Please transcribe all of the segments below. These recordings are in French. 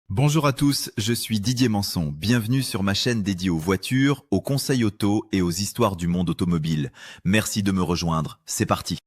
Bonjour à tous, je suis Didier Manson. Bienvenue sur ma chaîne dédiée aux voitures, aux conseils auto et aux histoires du monde automobile. Merci de me rejoindre. C'est parti.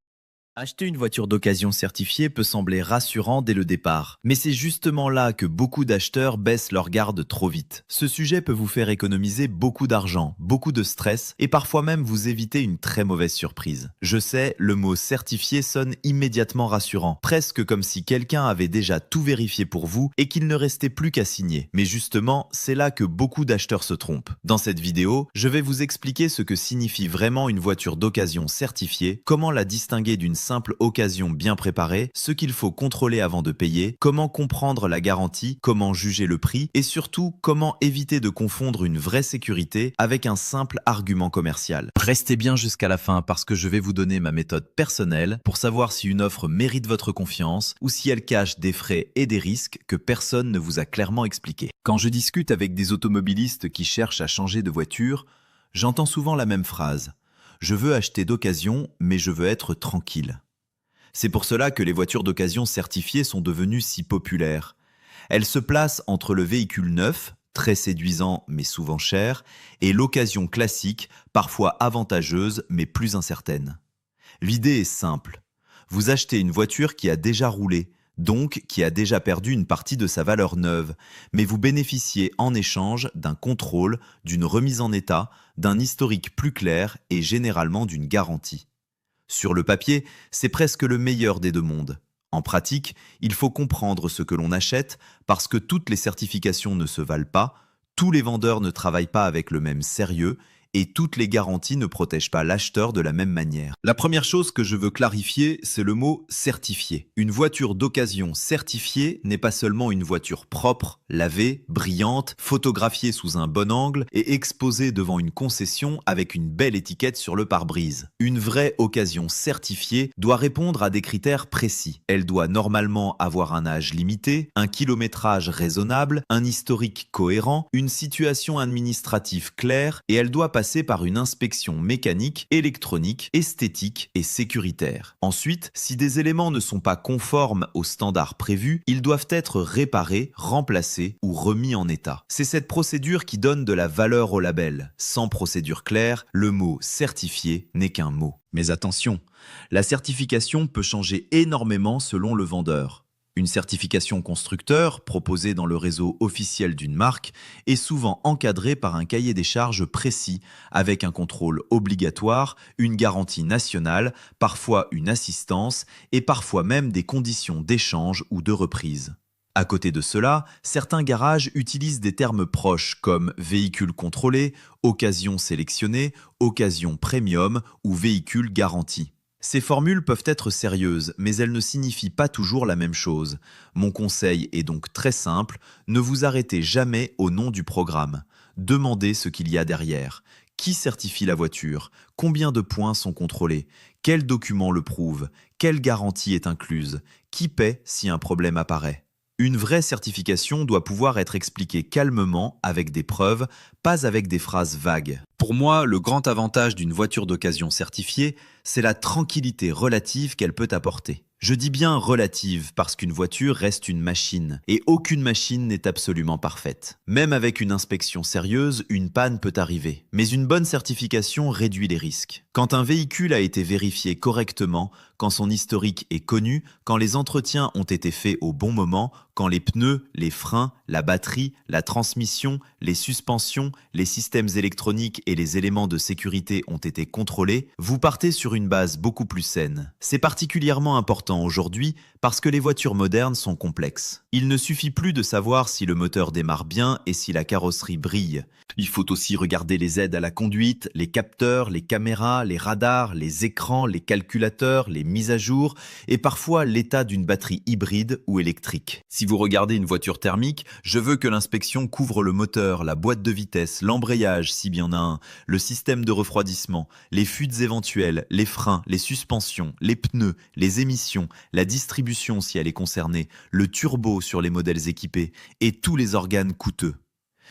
Acheter une voiture d'occasion certifiée peut sembler rassurant dès le départ, mais c'est justement là que beaucoup d'acheteurs baissent leur garde trop vite. Ce sujet peut vous faire économiser beaucoup d'argent, beaucoup de stress et parfois même vous éviter une très mauvaise surprise. Je sais, le mot certifié sonne immédiatement rassurant, presque comme si quelqu'un avait déjà tout vérifié pour vous et qu'il ne restait plus qu'à signer. Mais justement, c'est là que beaucoup d'acheteurs se trompent. Dans cette vidéo, je vais vous expliquer ce que signifie vraiment une voiture d'occasion certifiée, comment la distinguer d'une simple occasion bien préparée, ce qu'il faut contrôler avant de payer, comment comprendre la garantie, comment juger le prix et surtout comment éviter de confondre une vraie sécurité avec un simple argument commercial. Restez bien jusqu'à la fin parce que je vais vous donner ma méthode personnelle pour savoir si une offre mérite votre confiance ou si elle cache des frais et des risques que personne ne vous a clairement expliqués. Quand je discute avec des automobilistes qui cherchent à changer de voiture, j'entends souvent la même phrase. Je veux acheter d'occasion, mais je veux être tranquille. C'est pour cela que les voitures d'occasion certifiées sont devenues si populaires. Elles se placent entre le véhicule neuf, très séduisant mais souvent cher, et l'occasion classique, parfois avantageuse mais plus incertaine. L'idée est simple. Vous achetez une voiture qui a déjà roulé, donc qui a déjà perdu une partie de sa valeur neuve, mais vous bénéficiez en échange d'un contrôle, d'une remise en état, d'un historique plus clair et généralement d'une garantie. Sur le papier, c'est presque le meilleur des deux mondes. En pratique, il faut comprendre ce que l'on achète parce que toutes les certifications ne se valent pas, tous les vendeurs ne travaillent pas avec le même sérieux et toutes les garanties ne protègent pas l'acheteur de la même manière. La première chose que je veux clarifier, c'est le mot certifié. Une voiture d'occasion certifiée n'est pas seulement une voiture propre, lavée, brillante, photographiée sous un bon angle et exposée devant une concession avec une belle étiquette sur le pare-brise. Une vraie occasion certifiée doit répondre à des critères précis. Elle doit normalement avoir un âge limité, un kilométrage raisonnable, un historique cohérent, une situation administrative claire et elle doit passer par une inspection mécanique, électronique, esthétique et sécuritaire. Ensuite, si des éléments ne sont pas conformes aux standards prévus, ils doivent être réparés, remplacés ou remis en état. C'est cette procédure qui donne de la valeur au label. Sans procédure claire, le mot certifié n'est qu'un mot. Mais attention, la certification peut changer énormément selon le vendeur. Une certification constructeur, proposée dans le réseau officiel d'une marque, est souvent encadrée par un cahier des charges précis, avec un contrôle obligatoire, une garantie nationale, parfois une assistance, et parfois même des conditions d'échange ou de reprise. À côté de cela, certains garages utilisent des termes proches comme véhicule contrôlé, occasion sélectionnée, occasion premium ou véhicule garanti. Ces formules peuvent être sérieuses, mais elles ne signifient pas toujours la même chose. Mon conseil est donc très simple, ne vous arrêtez jamais au nom du programme. Demandez ce qu'il y a derrière. Qui certifie la voiture? Combien de points sont contrôlés? Quels documents le prouvent? Quelle garantie est incluse? Qui paie si un problème apparaît? Une vraie certification doit pouvoir être expliquée calmement, avec des preuves, pas avec des phrases vagues. Pour moi, le grand avantage d'une voiture d'occasion certifiée, c'est la tranquillité relative qu'elle peut apporter. Je dis bien relative parce qu'une voiture reste une machine, et aucune machine n'est absolument parfaite. Même avec une inspection sérieuse, une panne peut arriver. Mais une bonne certification réduit les risques. Quand un véhicule a été vérifié correctement, quand son historique est connu, quand les entretiens ont été faits au bon moment, quand les pneus, les freins, la batterie, la transmission, les suspensions, les systèmes électroniques et les éléments de sécurité ont été contrôlés, vous partez sur une base beaucoup plus saine. C'est particulièrement important aujourd'hui parce que les voitures modernes sont complexes. Il ne suffit plus de savoir si le moteur démarre bien et si la carrosserie brille. Il faut aussi regarder les aides à la conduite, les capteurs, les caméras, les radars, les écrans, les calculateurs, les mises à jour et parfois l'état d'une batterie hybride ou électrique. Si vous regardez une voiture thermique, je veux que l'inspection couvre le moteur, la boîte de vitesse, l'embrayage s'il y en a un, le système de refroidissement, les fuites éventuelles, les freins, les suspensions, les pneus, les émissions, la distribution si elle est concernée, le turbo sur les modèles équipés et tous les organes coûteux.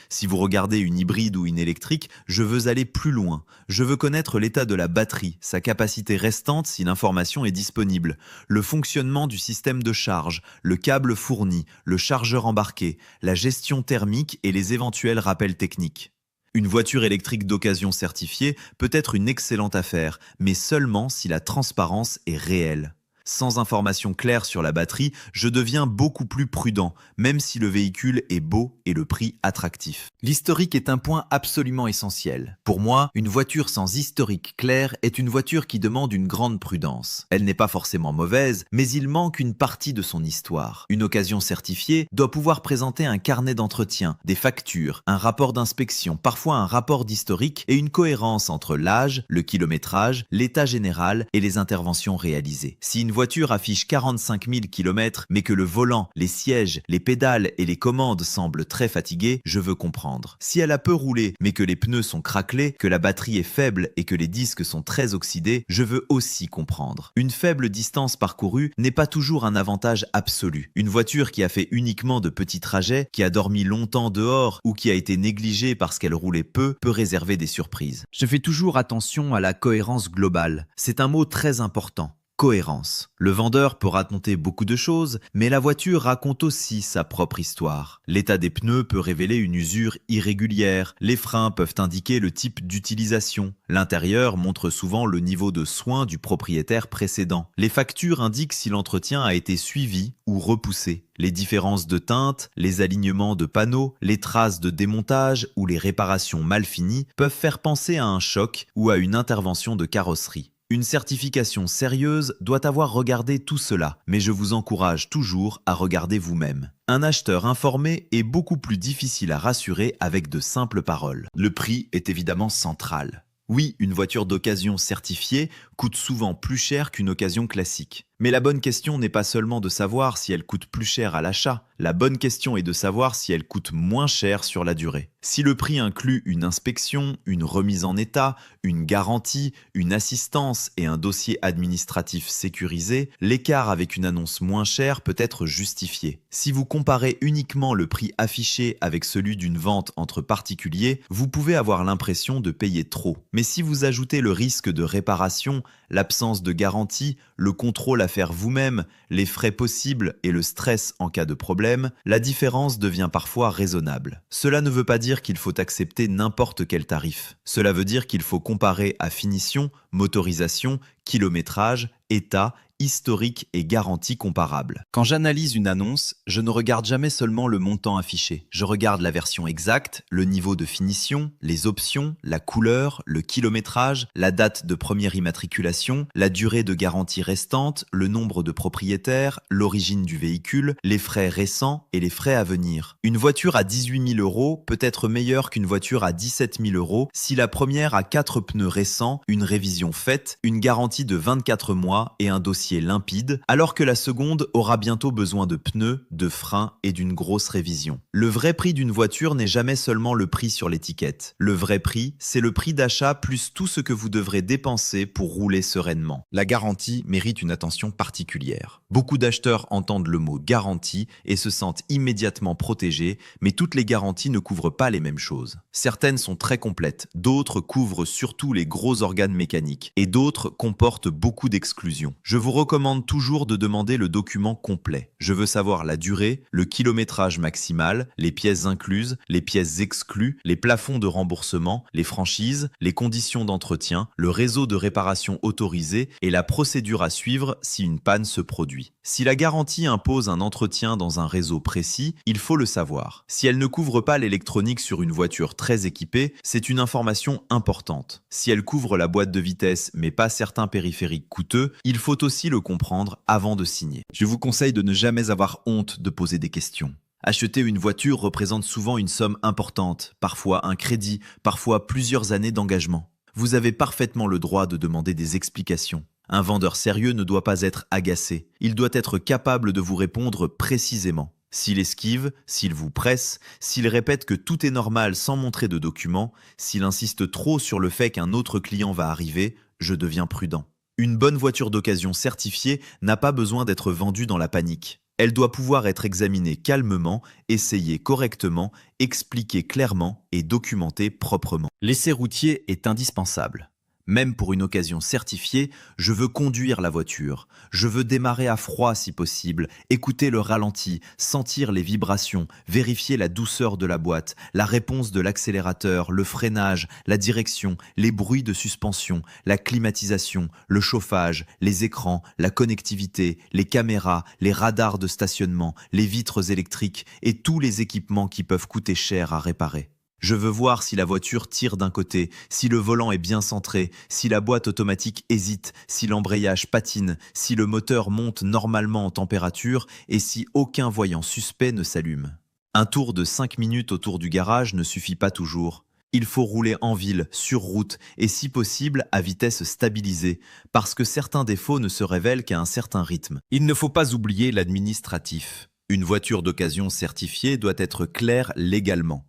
Si vous regardez une hybride ou une électrique, je veux aller plus loin. Je veux connaître l'état de la batterie, sa capacité restante si l'information est disponible, le fonctionnement du système de charge, le câble fourni, le chargeur embarqué, la gestion thermique et les éventuels rappels techniques. Une voiture électrique d'occasion certifiée peut être une excellente affaire, mais seulement si la transparence est réelle. Sans information claire sur la batterie, je deviens beaucoup plus prudent, même si le véhicule est beau et le prix attractif. L'historique est un point absolument essentiel. Pour moi, une voiture sans historique clair est une voiture qui demande une grande prudence. Elle n'est pas forcément mauvaise, mais il manque une partie de son histoire. Une occasion certifiée doit pouvoir présenter un carnet d'entretien, des factures, un rapport d'inspection, parfois un rapport d'historique et une cohérence entre l'âge, le kilométrage, l'état général et les interventions réalisées. Si une voiture affiche 45 000 km mais que le volant, les sièges, les pédales et les commandes semblent très fatigués, je veux comprendre. Si elle a peu roulé mais que les pneus sont craquelés, que la batterie est faible et que les disques sont très oxydés, je veux aussi comprendre. Une faible distance parcourue n'est pas toujours un avantage absolu. Une voiture qui a fait uniquement de petits trajets, qui a dormi longtemps dehors ou qui a été négligée parce qu'elle roulait peu, peut réserver des surprises. Je fais toujours attention à la cohérence globale. C'est un mot très important. Cohérence. Le vendeur peut raconter beaucoup de choses, mais la voiture raconte aussi sa propre histoire. L'état des pneus peut révéler une usure irrégulière, les freins peuvent indiquer le type d'utilisation, l'intérieur montre souvent le niveau de soin du propriétaire précédent. Les factures indiquent si l'entretien a été suivi ou repoussé. Les différences de teinte, les alignements de panneaux, les traces de démontage ou les réparations mal finies peuvent faire penser à un choc ou à une intervention de carrosserie. Une certification sérieuse doit avoir regardé tout cela, mais je vous encourage toujours à regarder vous-même. Un acheteur informé est beaucoup plus difficile à rassurer avec de simples paroles. Le prix est évidemment central. Oui, une voiture d'occasion certifiée coûte souvent plus cher qu'une occasion classique. Mais la bonne question n'est pas seulement de savoir si elle coûte plus cher à l'achat, la bonne question est de savoir si elle coûte moins cher sur la durée. Si le prix inclut une inspection, une remise en état, une garantie, une assistance et un dossier administratif sécurisé, l'écart avec une annonce moins chère peut être justifié. Si vous comparez uniquement le prix affiché avec celui d'une vente entre particuliers, vous pouvez avoir l'impression de payer trop. Mais si vous ajoutez le risque de réparation, l'absence de garantie, le contrôle à faire vous-même, les frais possibles et le stress en cas de problème, la différence devient parfois raisonnable. Cela ne veut pas dire qu'il faut accepter n'importe quel tarif. Cela veut dire qu'il faut comparer à finition, motorisation, kilométrage, état, historique et garantie comparables. Quand j'analyse une annonce, je ne regarde jamais seulement le montant affiché. Je regarde la version exacte, le niveau de finition, les options, la couleur, le kilométrage, la date de première immatriculation, la durée de garantie restante, le nombre de propriétaires, l'origine du véhicule, les frais récents et les frais à venir. Une voiture à 18 000 € peut être meilleure qu'une voiture à 17 000 € si la première a 4 pneus récents, une révision faite, une garantie de 24 mois et un dossier limpide, alors que la seconde aura bientôt besoin de pneus, de freins et d'une grosse révision. Le vrai prix d'une voiture n'est jamais seulement le prix sur l'étiquette. Le vrai prix, c'est le prix d'achat plus tout ce que vous devrez dépenser pour rouler sereinement. La garantie mérite une attention particulière. Beaucoup d'acheteurs entendent le mot garantie et se sentent immédiatement protégés, mais toutes les garanties ne couvrent pas les mêmes choses. Certaines sont très complètes, d'autres couvrent surtout les gros organes mécaniques, et d'autres comportent beaucoup d'exclusions. Je vous recommande toujours de demander le document complet. Je veux savoir la durée, le kilométrage maximal, les pièces incluses, les pièces exclues, les plafonds de remboursement, les franchises, les conditions d'entretien, le réseau de réparation autorisé et la procédure à suivre si une panne se produit. Si la garantie impose un entretien dans un réseau précis, il faut le savoir. Si elle ne couvre pas l'électronique sur une voiture très équipée, c'est une information importante. Si elle couvre la boîte de vitesse mais pas certains périphériques coûteux, il faut aussi le comprendre avant de signer. Je vous conseille de ne jamais avoir honte de poser des questions. Acheter une voiture représente souvent une somme importante, parfois un crédit, parfois plusieurs années d'engagement. Vous avez parfaitement le droit de demander des explications. Un vendeur sérieux ne doit pas être agacé. Il doit être capable de vous répondre précisément. S'il esquive, s'il vous presse, s'il répète que tout est normal sans montrer de documents, s'il insiste trop sur le fait qu'un autre client va arriver, je deviens prudent. Une bonne voiture d'occasion certifiée n'a pas besoin d'être vendue dans la panique. Elle doit pouvoir être examinée calmement, essayée correctement, expliquée clairement et documentée proprement. L'essai routier est indispensable. Même pour une occasion certifiée, je veux conduire la voiture. Je veux démarrer à froid si possible, écouter le ralenti, sentir les vibrations, vérifier la douceur de la boîte, la réponse de l'accélérateur, le freinage, la direction, les bruits de suspension, la climatisation, le chauffage, les écrans, la connectivité, les caméras, les radars de stationnement, les vitres électriques et tous les équipements qui peuvent coûter cher à réparer. Je veux voir si la voiture tire d'un côté, si le volant est bien centré, si la boîte automatique hésite, si l'embrayage patine, si le moteur monte normalement en température et si aucun voyant suspect ne s'allume. Un tour de 5 minutes autour du garage ne suffit pas toujours. Il faut rouler en ville, sur route et si possible à vitesse stabilisée, parce que certains défauts ne se révèlent qu'à un certain rythme. Il ne faut pas oublier l'administratif. Une voiture d'occasion certifiée doit être claire légalement.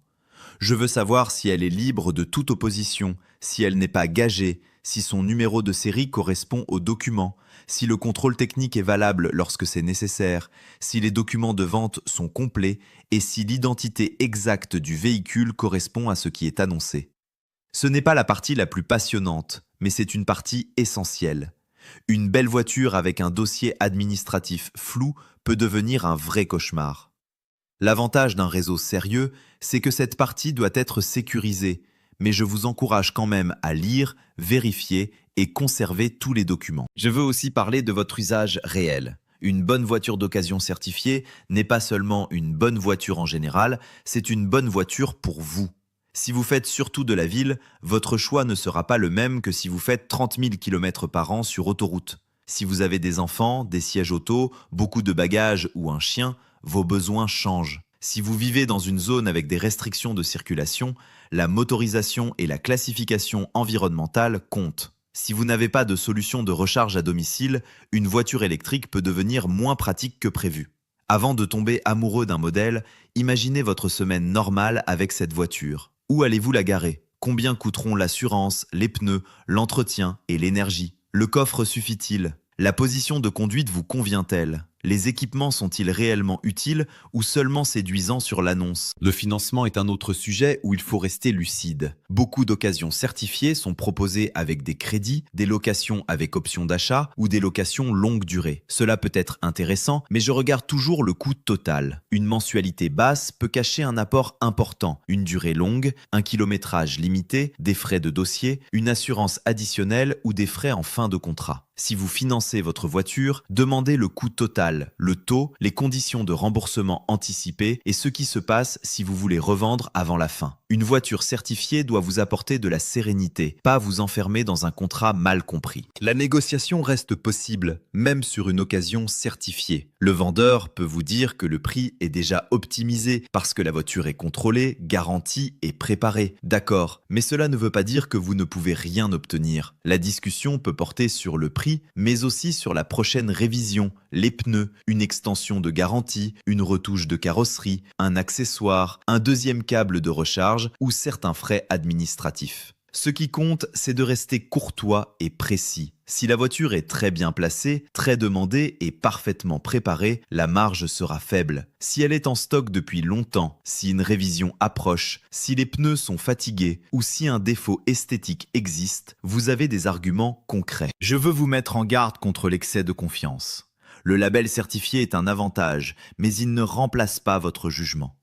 Je veux savoir si elle est libre de toute opposition, si elle n'est pas gagée, si son numéro de série correspond au document, si le contrôle technique est valable lorsque c'est nécessaire, si les documents de vente sont complets et si l'identité exacte du véhicule correspond à ce qui est annoncé. Ce n'est pas la partie la plus passionnante, mais c'est une partie essentielle. Une belle voiture avec un dossier administratif flou peut devenir un vrai cauchemar. L'avantage d'un réseau sérieux, c'est que cette partie doit être sécurisée, mais je vous encourage quand même à lire, vérifier et conserver tous les documents. Je veux aussi parler de votre usage réel. Une bonne voiture d'occasion certifiée n'est pas seulement une bonne voiture en général, c'est une bonne voiture pour vous. Si vous faites surtout de la ville, votre choix ne sera pas le même que si vous faites 30 000 km par an sur autoroute. Si vous avez des enfants, des sièges auto, beaucoup de bagages ou un chien, vos besoins changent. Si vous vivez dans une zone avec des restrictions de circulation, la motorisation et la classification environnementale comptent. Si vous n'avez pas de solution de recharge à domicile, une voiture électrique peut devenir moins pratique que prévu. Avant de tomber amoureux d'un modèle, imaginez votre semaine normale avec cette voiture. Où allez-vous la garer? Combien coûteront l'assurance, les pneus, l'entretien et l'énergie? Le coffre suffit-il? La position de conduite vous convient-elle? Les équipements sont-ils réellement utiles ou seulement séduisants sur l'annonce? Le financement est un autre sujet où il faut rester lucide. Beaucoup d'occasions certifiées sont proposées avec des crédits, des locations avec option d'achat ou des locations longue durée. Cela peut être intéressant, mais je regarde toujours le coût total. Une mensualité basse peut cacher un apport important, une durée longue, un kilométrage limité, des frais de dossier, une assurance additionnelle ou des frais en fin de contrat. Si vous financez votre voiture, demandez le coût total, le taux, les conditions de remboursement anticipé et ce qui se passe si vous voulez revendre avant la fin. Une voiture certifiée doit vous apporter de la sérénité, pas vous enfermer dans un contrat mal compris. La négociation reste possible, même sur une occasion certifiée. Le vendeur peut vous dire que le prix est déjà optimisé parce que la voiture est contrôlée, garantie et préparée. D'accord, mais cela ne veut pas dire que vous ne pouvez rien obtenir. La discussion peut porter sur le prix, mais aussi sur la prochaine révision, les pneus, une extension de garantie, une retouche de carrosserie, un accessoire, un deuxième câble de recharge ou certains frais administratifs. Ce qui compte, c'est de rester courtois et précis. Si la voiture est très bien placée, très demandée et parfaitement préparée, la marge sera faible. Si elle est en stock depuis longtemps, si une révision approche, si les pneus sont fatigués ou si un défaut esthétique existe, vous avez des arguments concrets. Je veux vous mettre en garde contre l'excès de confiance. Le label certifié est un avantage, mais il ne remplace pas votre jugement.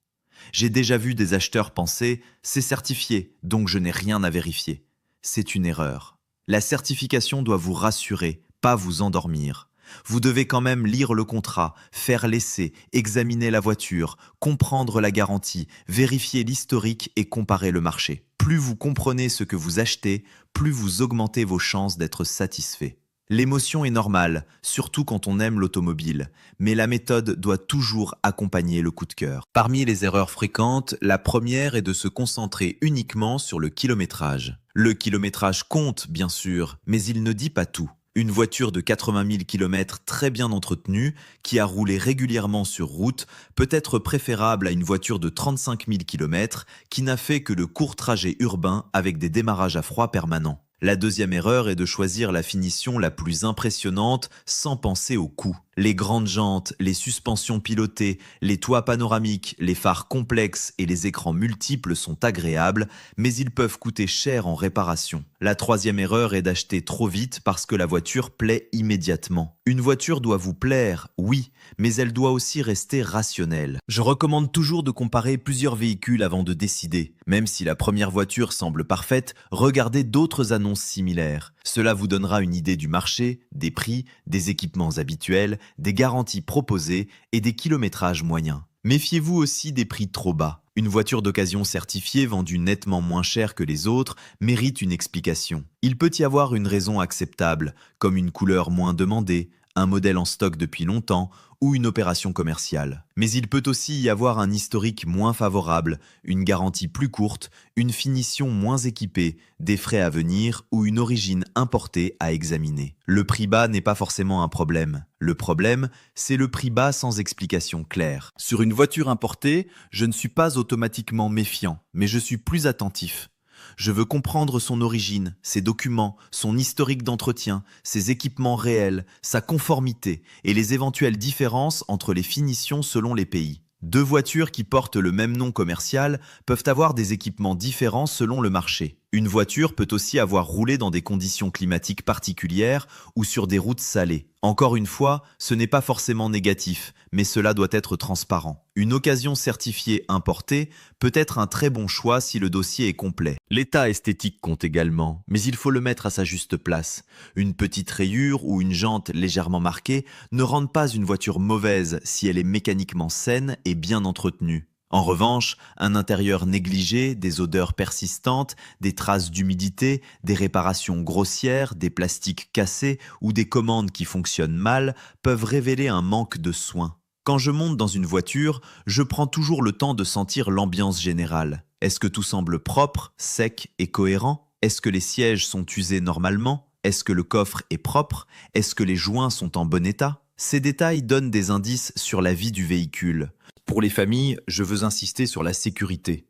J'ai déjà vu des acheteurs penser « c'est certifié, donc je n'ai rien à vérifier ». C'est une erreur. La certification doit vous rassurer, pas vous endormir. Vous devez quand même lire le contrat, faire l'essai, examiner la voiture, comprendre la garantie, vérifier l'historique et comparer le marché. Plus vous comprenez ce que vous achetez, plus vous augmentez vos chances d'être satisfait. L'émotion est normale, surtout quand on aime l'automobile, mais la méthode doit toujours accompagner le coup de cœur. Parmi les erreurs fréquentes, la première est de se concentrer uniquement sur le kilométrage. Le kilométrage compte, bien sûr, mais il ne dit pas tout. Une voiture de 80 000 km très bien entretenue, qui a roulé régulièrement sur route, peut être préférable à une voiture de 35 000 km qui n'a fait que le court trajet urbain avec des démarrages à froid permanents. La deuxième erreur est de choisir la finition la plus impressionnante sans penser au coût. Les grandes jantes, les suspensions pilotées, les toits panoramiques, les phares complexes et les écrans multiples sont agréables, mais ils peuvent coûter cher en réparation. La troisième erreur est d'acheter trop vite parce que la voiture plaît immédiatement. Une voiture doit vous plaire, oui, mais elle doit aussi rester rationnelle. Je recommande toujours de comparer plusieurs véhicules avant de décider. Même si la première voiture semble parfaite, regardez d'autres annonces similaires. Cela vous donnera une idée du marché, des prix, des équipements habituels, des garanties proposées et des kilométrages moyens. Méfiez-vous aussi des prix trop bas. Une voiture d'occasion certifiée vendue nettement moins cher que les autres mérite une explication. Il peut y avoir une raison acceptable, comme une couleur moins demandée, un modèle en stock depuis longtemps ou une opération commerciale. Mais il peut aussi y avoir un historique moins favorable, une garantie plus courte, une finition moins équipée, des frais à venir ou une origine importée à examiner. Le prix bas n'est pas forcément un problème. Le problème, c'est le prix bas sans explication claire. Sur une voiture importée, je ne suis pas automatiquement méfiant, mais je suis plus attentif. Je veux comprendre son origine, ses documents, son historique d'entretien, ses équipements réels, sa conformité et les éventuelles différences entre les finitions selon les pays. Deux voitures qui portent le même nom commercial peuvent avoir des équipements différents selon le marché. Une voiture peut aussi avoir roulé dans des conditions climatiques particulières ou sur des routes salées. Encore une fois, ce n'est pas forcément négatif, mais cela doit être transparent. Une occasion certifiée importée peut être un très bon choix si le dossier est complet. L'état esthétique compte également, mais il faut le mettre à sa juste place. Une petite rayure ou une jante légèrement marquée ne rendent pas une voiture mauvaise si elle est mécaniquement saine et bien entretenue. En revanche, un intérieur négligé, des odeurs persistantes, des traces d'humidité, des réparations grossières, des plastiques cassés ou des commandes qui fonctionnent mal peuvent révéler un manque de soin. Quand je monte dans une voiture, je prends toujours le temps de sentir l'ambiance générale. Est-ce que tout semble propre, sec et cohérent? Est-ce que les sièges sont usés normalement? Est-ce que le coffre est propre? Est-ce que les joints sont en bon état? Ces détails donnent des indices sur la vie du véhicule. Pour les familles, je veux insister sur la sécurité.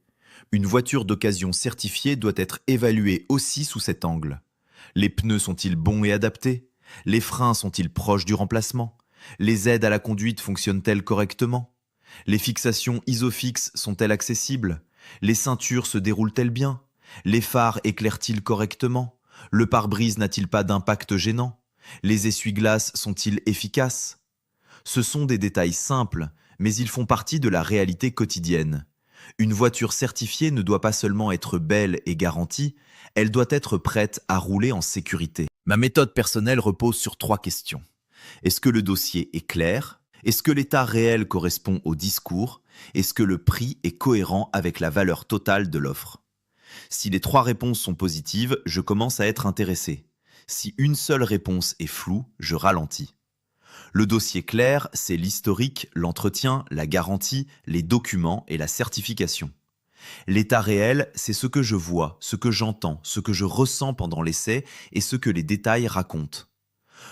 Une voiture d'occasion certifiée doit être évaluée aussi sous cet angle. Les pneus sont-ils bons et adaptés? Les freins sont-ils proches du remplacement? Les aides à la conduite fonctionnent-elles correctement? Les fixations isofixes sont-elles accessibles? Les ceintures se déroulent-elles bien? Les phares éclairent-ils correctement? Le pare-brise n'a-t-il pas d'impact gênant? Les essuie-glaces sont-ils efficaces? Ce sont des détails simples, mais ils font partie de la réalité quotidienne. Une voiture certifiée ne doit pas seulement être belle et garantie, elle doit être prête à rouler en sécurité. Ma méthode personnelle repose sur 3 questions. Est-ce que le dossier est clair? Est-ce que l'état réel correspond au discours? Est-ce que le prix est cohérent avec la valeur totale de l'offre? Si les 3 réponses sont positives, je commence à être intéressé. Si une seule réponse est floue, je ralentis. Le dossier clair, c'est l'historique, l'entretien, la garantie, les documents et la certification. L'état réel, c'est ce que je vois, ce que j'entends, ce que je ressens pendant l'essai et ce que les détails racontent.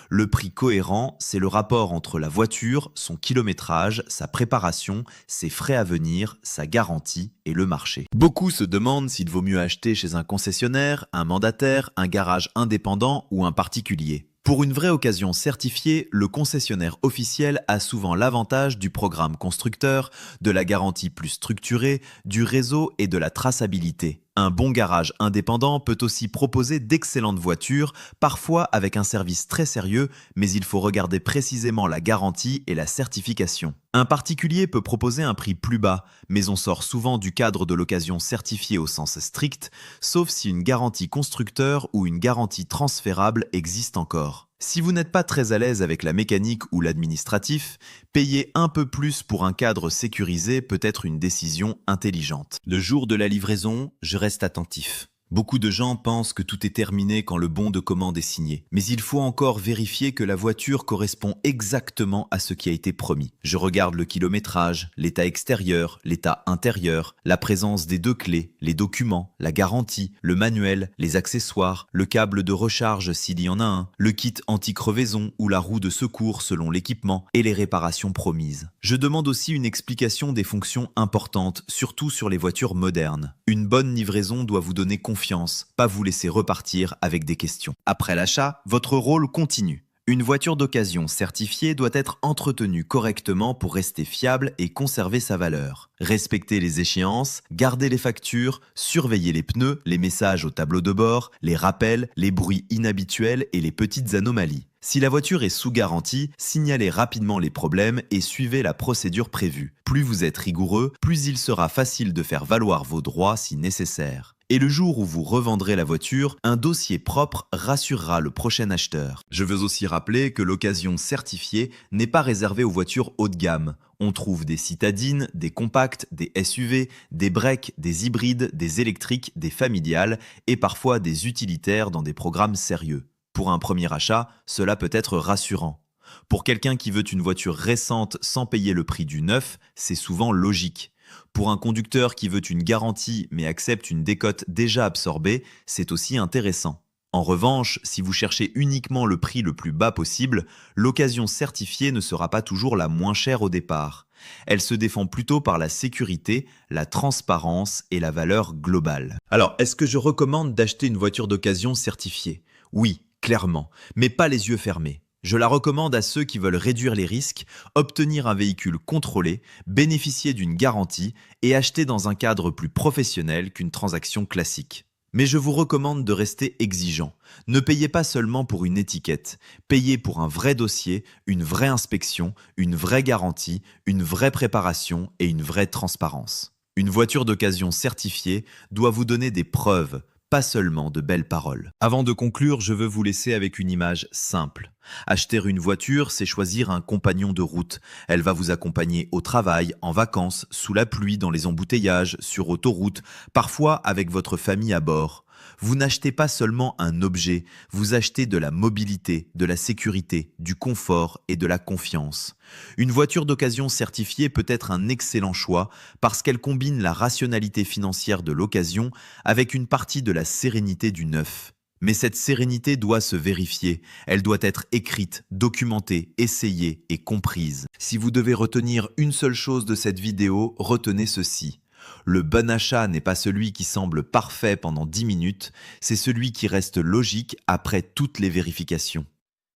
Le prix cohérent, c'est le rapport entre la voiture, son kilométrage, sa préparation, ses frais à venir, sa garantie et le marché. Beaucoup se demandent s'il vaut mieux acheter chez un concessionnaire, un mandataire, un garage indépendant ou un particulier. Pour une vraie occasion certifiée, le concessionnaire officiel a souvent l'avantage du programme constructeur, de la garantie plus structurée, du réseau et de la traçabilité. Un bon garage indépendant peut aussi proposer d'excellentes voitures, parfois avec un service très sérieux, mais il faut regarder précisément la garantie et la certification. Un particulier peut proposer un prix plus bas, mais on sort souvent du cadre de l'occasion certifiée au sens strict, sauf si une garantie constructeur ou une garantie transférable existe encore. Si vous n'êtes pas très à l'aise avec la mécanique ou l'administratif, payer un peu plus pour un cadre sécurisé peut être une décision intelligente. Le jour de la livraison, je reste attentif. Beaucoup de gens pensent que tout est terminé quand le bon de commande est signé. Mais il faut encore vérifier que la voiture correspond exactement à ce qui a été promis. Je regarde le kilométrage, l'état extérieur, l'état intérieur, la présence des 2 clés, les documents, la garantie, le manuel, les accessoires, le câble de recharge s'il y en a un, le kit anti-crevaison ou la roue de secours selon l'équipement et les réparations promises. Je demande aussi une explication des fonctions importantes, surtout sur les voitures modernes. Une bonne livraison doit vous donner confiance, pas vous laisser repartir avec des questions. Après l'achat, votre rôle continue. Une voiture d'occasion certifiée doit être entretenue correctement pour rester fiable et conserver sa valeur. Respecter les échéances, garder les factures, surveiller les pneus, les messages au tableau de bord, les rappels, les bruits inhabituels et les petites anomalies. Si la voiture est sous garantie, signalez rapidement les problèmes et suivez la procédure prévue. Plus vous êtes rigoureux, plus il sera facile de faire valoir vos droits si nécessaire. Et le jour où vous revendrez la voiture, un dossier propre rassurera le prochain acheteur. Je veux aussi rappeler que l'occasion certifiée n'est pas réservée aux voitures haut de gamme. On trouve des citadines, des compacts, des SUV, des breaks, des hybrides, des électriques, des familiales et parfois des utilitaires dans des programmes sérieux. Pour un premier achat, cela peut être rassurant. Pour quelqu'un qui veut une voiture récente sans payer le prix du neuf, c'est souvent logique. Pour un conducteur qui veut une garantie mais accepte une décote déjà absorbée, c'est aussi intéressant. En revanche, si vous cherchez uniquement le prix le plus bas possible, l'occasion certifiée ne sera pas toujours la moins chère au départ. Elle se défend plutôt par la sécurité, la transparence et la valeur globale. Alors, est-ce que je recommande d'acheter une voiture d'occasion certifiée ? Oui, clairement, mais pas les yeux fermés. Je la recommande à ceux qui veulent réduire les risques, obtenir un véhicule contrôlé, bénéficier d'une garantie et acheter dans un cadre plus professionnel qu'une transaction classique. Mais je vous recommande de rester exigeant. Ne payez pas seulement pour une étiquette, payez pour un vrai dossier, une vraie inspection, une vraie garantie, une vraie préparation et une vraie transparence. Une voiture d'occasion certifiée doit vous donner des preuves, pas seulement de belles paroles. Avant de conclure, je veux vous laisser avec une image simple. Acheter une voiture, c'est choisir un compagnon de route. Elle va vous accompagner au travail, en vacances, sous la pluie, dans les embouteillages, sur autoroute, parfois avec votre famille à bord. Vous n'achetez pas seulement un objet, vous achetez de la mobilité, de la sécurité, du confort et de la confiance. Une voiture d'occasion certifiée peut être un excellent choix parce qu'elle combine la rationalité financière de l'occasion avec une partie de la sérénité du neuf. Mais cette sérénité doit se vérifier, elle doit être écrite, documentée, essayée et comprise. Si vous devez retenir une seule chose de cette vidéo, retenez ceci. Le bon achat n'est pas celui qui semble parfait pendant 10 minutes, c'est celui qui reste logique après toutes les vérifications.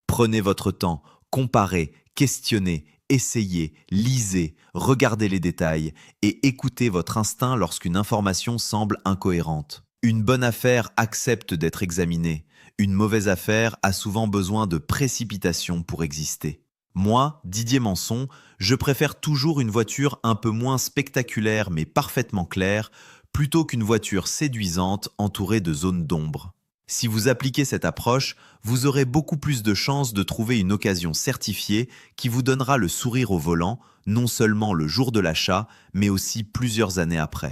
Prenez votre temps, comparez, questionnez, essayez, lisez, regardez les détails et écoutez votre instinct lorsqu'une information semble incohérente. Une bonne affaire accepte d'être examinée. Une mauvaise affaire a souvent besoin de précipitation pour exister. Moi, Didier Manson, je préfère toujours une voiture un peu moins spectaculaire mais parfaitement claire, plutôt qu'une voiture séduisante entourée de zones d'ombre. Si vous appliquez cette approche, vous aurez beaucoup plus de chances de trouver une occasion certifiée qui vous donnera le sourire au volant, non seulement le jour de l'achat, mais aussi plusieurs années après.